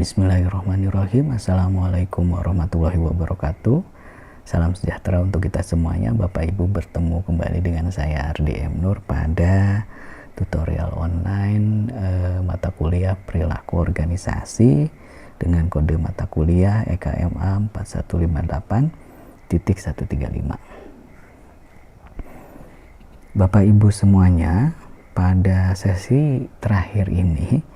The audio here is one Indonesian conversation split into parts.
Bismillahirrahmanirrahim. Assalamualaikum warahmatullahi wabarakatuh. Salam sejahtera untuk kita semuanya. Bapak Ibu, bertemu kembali dengan saya Ardi M. Nur pada tutorial online mata kuliah perilaku organisasi dengan kode mata kuliah EKMA 4158.135. Bapak Ibu semuanya, pada sesi terakhir ini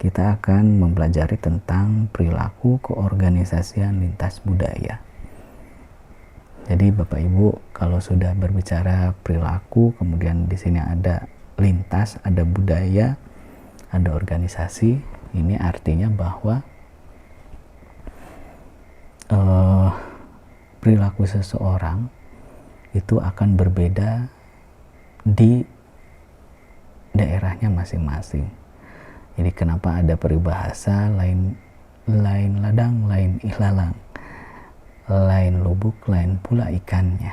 kita akan mempelajari tentang perilaku keorganisasian lintas budaya. Jadi Bapak Ibu, kalau sudah berbicara perilaku, kemudian di sini ada lintas, ada budaya, ada organisasi, ini artinya bahwa perilaku seseorang itu akan berbeda di daerahnya masing-masing. Jadi kenapa ada peribahasa lain ladang, lain ilalang, lain lubuk, lain pula ikannya.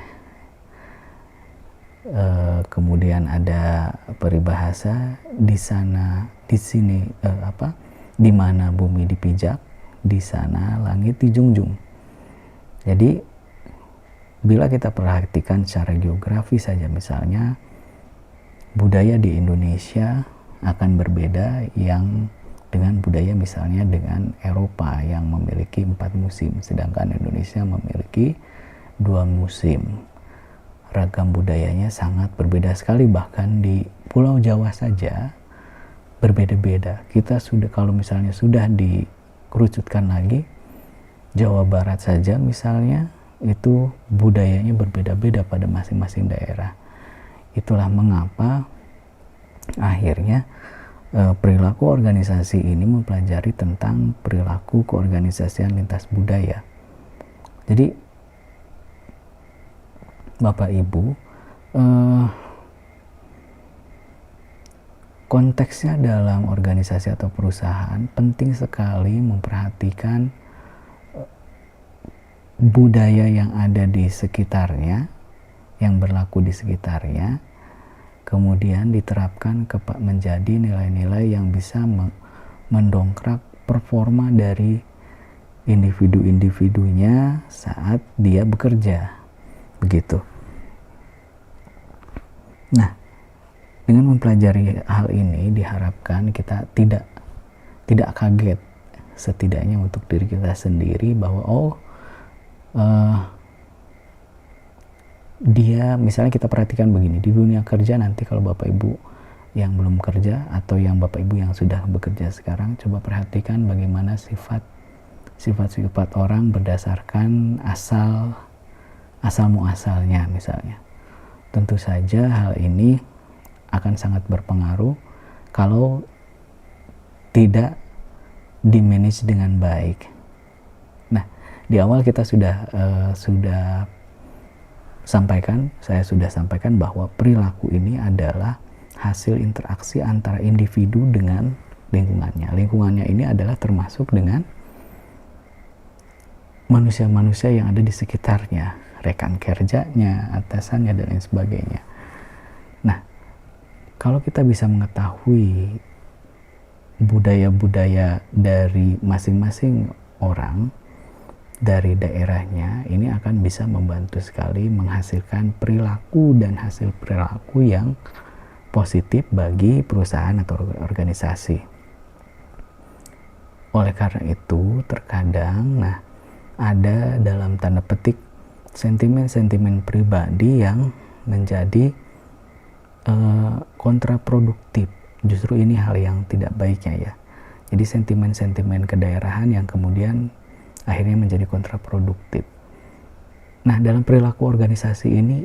Kemudian ada peribahasa di sini di mana bumi dipijak, di sana langit dijunjung. Jadi bila kita perhatikan secara geografi saja, misalnya budaya di Indonesia akan berbeda yang dengan budaya misalnya dengan Eropa yang memiliki 4 musim, sedangkan Indonesia memiliki 2 musim. Ragam budayanya sangat berbeda sekali, bahkan di Pulau Jawa saja berbeda-beda. Kita sudah, kalau misalnya sudah dikerucutkan lagi, Jawa Barat saja misalnya itu budayanya berbeda-beda pada masing-masing daerah. Itulah mengapa akhirnya perilaku organisasi ini mempelajari tentang perilaku keorganisasian lintas budaya. Jadi Bapak Ibu, konteksnya dalam organisasi atau perusahaan penting sekali memperhatikan budaya yang ada di sekitarnya, yang berlaku di sekitarnya, kemudian diterapkan menjadi nilai-nilai yang bisa mendongkrak performa dari individu-individunya saat dia bekerja, begitu. Nah, dengan mempelajari hal ini diharapkan kita tidak kaget, setidaknya untuk diri kita sendiri, bahwa dia, misalnya kita perhatikan begini, di dunia kerja nanti kalau Bapak Ibu yang belum kerja atau yang Bapak Ibu yang sudah bekerja sekarang, coba perhatikan bagaimana sifat-sifat orang berdasarkan asal muasalnya misalnya. Tentu saja hal ini akan sangat berpengaruh kalau tidak di-manage dengan baik. Nah, di awal kita saya sudah sampaikan bahwa perilaku ini adalah hasil interaksi antara individu dengan lingkungannya. Lingkungannya ini adalah termasuk dengan manusia-manusia yang ada di sekitarnya, rekan kerjanya, atasannya, dan lain sebagainya. Nah, kalau kita bisa mengetahui budaya-budaya dari masing-masing orang, dari daerahnya, ini akan bisa membantu sekali menghasilkan perilaku dan hasil perilaku yang positif bagi perusahaan atau organisasi. Oleh karena itu, terkadang ada dalam tanda petik sentimen-sentimen pribadi yang menjadi kontraproduktif. Justru ini hal yang tidak baiknya ya. Jadi sentimen-sentimen kedaerahan yang kemudian akhirnya menjadi kontraproduktif. Nah, dalam perilaku organisasi ini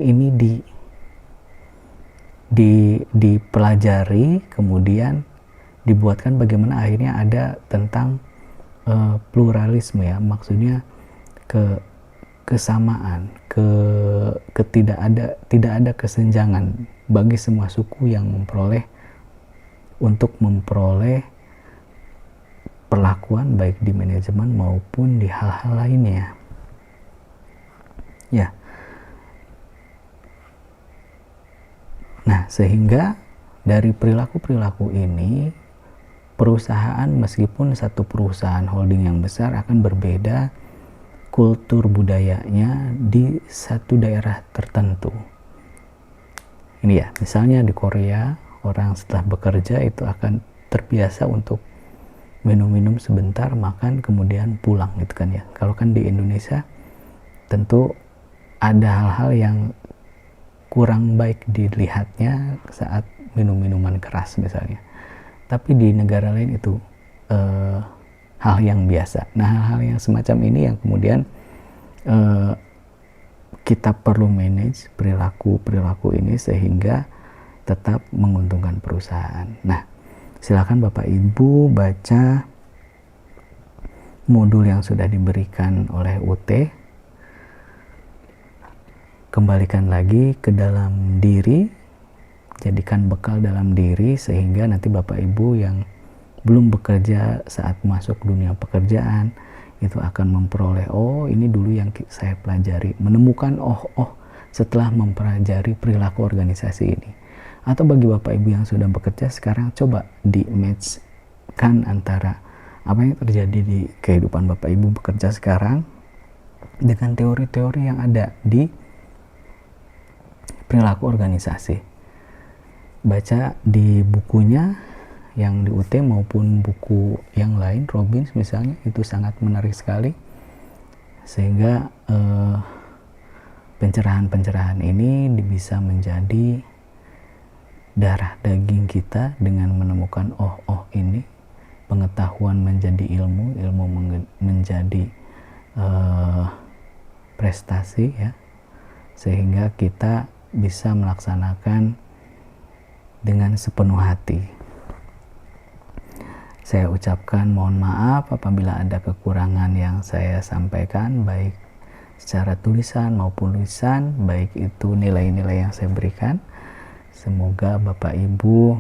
dipelajari, kemudian dibuatkan bagaimana akhirnya ada tentang pluralisme ya, maksudnya kesamaan, tidak ada kesenjangan bagi semua suku yang memperoleh perlakuan baik di manajemen maupun di hal-hal lainnya. Ya. Nah, sehingga dari perilaku-perilaku ini perusahaan, meskipun satu perusahaan holding yang besar, akan berbeda kultur budayanya di satu daerah tertentu. Ini ya, misalnya di Korea, orang setelah bekerja itu akan terbiasa untuk minum-minum sebentar, makan, kemudian pulang gitu kan ya. Kalau kan di Indonesia tentu ada hal-hal yang kurang baik dilihatnya saat minum minuman keras misalnya. Tapi di negara lain itu hal yang biasa. Nah, hal-hal yang semacam ini yang kemudian kita perlu manage perilaku ini sehingga tetap menguntungkan perusahaan. Nah, silakan Bapak Ibu baca modul yang sudah diberikan oleh UT. Kembalikan lagi ke dalam diri, jadikan bekal dalam diri sehingga nanti Bapak Ibu yang belum bekerja saat masuk dunia pekerjaan itu akan memperoleh, oh ini dulu yang saya pelajari, menemukan setelah mempelajari perilaku organisasi ini. Atau bagi Bapak Ibu yang sudah bekerja sekarang, coba di match-kan antara apa yang terjadi di kehidupan Bapak Ibu bekerja sekarang dengan teori-teori yang ada di perilaku organisasi. Baca di bukunya yang di UT maupun buku yang lain, Robbins misalnya, itu sangat menarik sekali, sehingga pencerahan-pencerahan ini bisa menjadi darah daging kita dengan menemukan ini pengetahuan menjadi ilmu menjadi prestasi ya, sehingga kita bisa melaksanakan dengan sepenuh hati. Saya ucapkan mohon maaf apabila ada kekurangan yang saya sampaikan, baik secara tulisan maupun lisan, baik itu nilai-nilai yang saya berikan. Semoga Bapak Ibu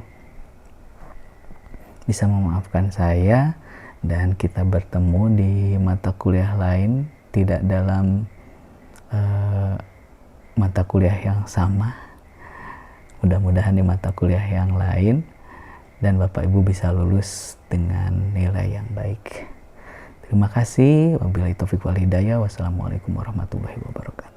bisa memaafkan saya dan kita bertemu di mata kuliah lain, tidak dalam mata kuliah yang sama. Mudah-mudahan di mata kuliah yang lain dan Bapak Ibu bisa lulus dengan nilai yang baik. Terima kasih. Wabillahi taufiq wal hidayah. Wassalamualaikum warahmatullahi wabarakatuh.